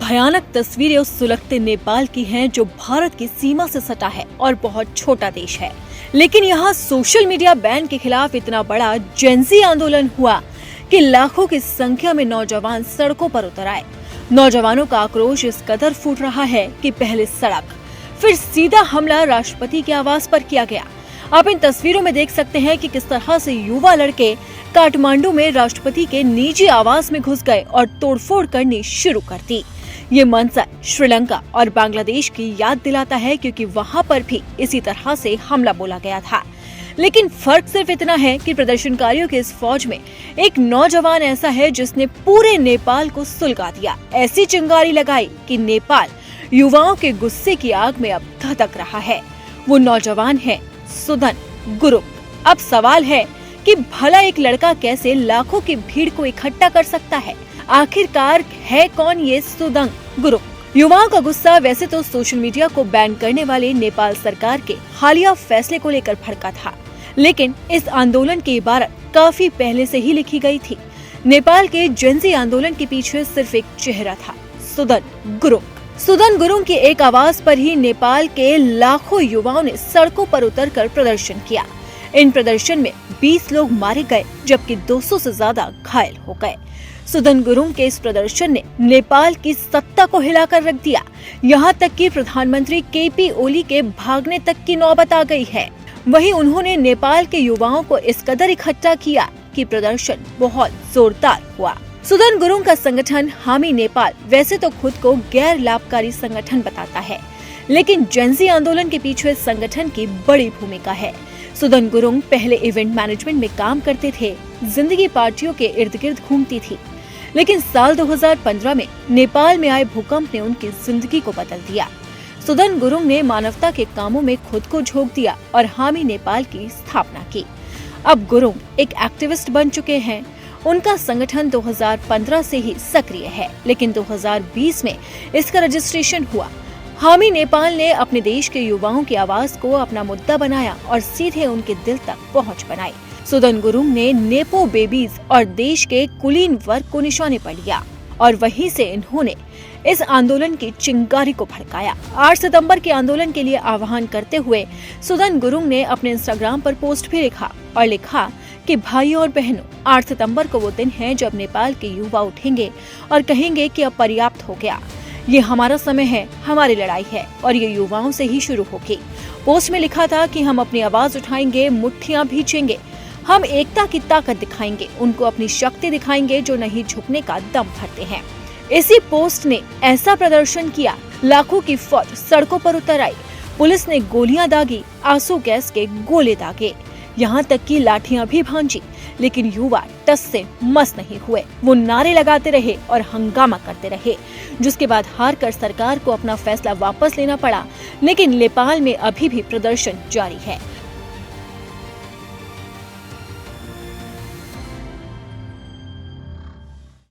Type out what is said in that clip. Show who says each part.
Speaker 1: भयानक तस्वीरें उस सुलगते नेपाल की हैं जो भारत की सीमा से सटा है और बहुत छोटा देश है। लेकिन यहाँ सोशल मीडिया बैन के खिलाफ इतना बड़ा जेंजी आंदोलन हुआ कि लाखों की संख्या में नौजवान सड़कों पर उतर आए। नौजवानों का आक्रोश इस कदर फूट रहा है कि पहले सड़क, फिर सीधा हमला राष्ट्रपति के आवास पर किया गया। आप इन तस्वीरों में देख सकते हैं कि किस तरह से युवा लड़के काठमांडू में राष्ट्रपति के निजी आवास में घुस गए और तोड़फोड़ करनी शुरू कर दी। ये मंजर श्रीलंका और बांग्लादेश की याद दिलाता है, क्योंकि वहाँ पर भी इसी तरह से हमला बोला गया था। लेकिन फर्क सिर्फ इतना है कि प्रदर्शनकारियों के इस फौज में एक नौजवान ऐसा है जिसने पूरे नेपाल को सुलगा दिया। ऐसी चिंगारी लगाई कि नेपाल युवाओं के गुस्से की आग में अब धधक रहा है। वो नौजवान है सुदन गुरुङ। अब सवाल है कि भला एक लड़का कैसे लाखों की भीड़ को इकट्ठा कर सकता है? आखिरकार है कौन ये सुदन गुरुङ? युवाओं का गुस्सा वैसे तो सोशल मीडिया को बैन करने वाले नेपाल सरकार के हालिया फैसले को लेकर भड़का था, लेकिन इस आंदोलन की इबारत काफी पहले से ही लिखी गई थी। नेपाल के जेंजी आंदोलन के पीछे सिर्फ एक चेहरा था, सुदन गुरुङ। सुदन गुरुङ की एक आवाज पर ही नेपाल के लाखों युवाओं ने सड़कों पर उतरकर प्रदर्शन किया। इन प्रदर्शन में 20 लोग मारे गए जबकि 200 से ज्यादा घायल हो गए। सुदन गुरुङ के इस प्रदर्शन ने नेपाल की सत्ता को हिलाकर रख दिया। यहाँ तक कि प्रधानमंत्री केपी ओली के भागने तक की नौबत आ गई है। वहीं उन्होंने नेपाल के युवाओं को इस कदर इकट्ठा किया कि प्रदर्शन बहुत जोरदार हुआ। सुदन गुरुङ का संगठन हामी नेपाल वैसे तो खुद को गैर लाभकारी संगठन बताता है, लेकिन जेंजी आंदोलन के पीछे संगठन की बड़ी भूमिका है। सुदन गुरुङ पहले इवेंट मैनेजमेंट में काम करते थे। जिंदगी पार्टियों के इर्द गिर्द घूमती थी, लेकिन साल 2015 में नेपाल में आए भूकंप ने उनकी जिंदगी को बदल दिया। सुदन गुरुङ ने मानवता के कामों में खुद को झोंक दिया और हामी नेपाल की स्थापना की। अब गुरुङ एक एक्टिविस्ट बन चुके हैं। उनका संगठन 2015 से ही सक्रिय है, लेकिन 2020 में इसका रजिस्ट्रेशन हुआ। हामी नेपाल ने अपने देश के युवाओं की आवाज को अपना मुद्दा बनाया और सीधे उनके दिल तक पहुंच बनाई। सुदन गुरुङ ने नेपो बेबीज और देश के कुलीन वर्ग को निशाने पर लिया और वहीं से इन्होंने इस आंदोलन की चिंगारी को भड़काया। 8 सितंबर के आंदोलन के लिए आह्वान करते हुए सुदन गुरुङ ने अपने इंस्टाग्राम पर पोस्ट भी लिखा कि भाइयों और बहनों, 8 सितंबर को वो दिन है जब नेपाल के युवा उठेंगे और कहेंगे कि अब पर्याप्त हो गया। ये हमारा समय है, हमारी लड़ाई है और ये युवाओं से ही शुरू होगी। पोस्ट में लिखा था कि हम अपनी आवाज उठाएंगे, मुट्ठियां भींचेंगे, हम एकता की ताकत दिखाएंगे, उनको अपनी शक्ति दिखाएंगे जो नहीं झुकने का दम भरते हैं। इसी पोस्ट ने ऐसा प्रदर्शन किया, लाखों की फौज सड़कों पर उतर आई। पुलिस ने गोलियां दागी, आंसू गैस के गोले दागे, यहाँ तक कि लाठियां भी भांजी, लेकिन युवा टस से मस नहीं हुए। वो नारे लगाते रहे और हंगामा करते रहे, जिसके बाद हार कर सरकार को अपना फैसला वापस लेना पड़ा। लेकिन नेपाल में अभी भी प्रदर्शन जारी है।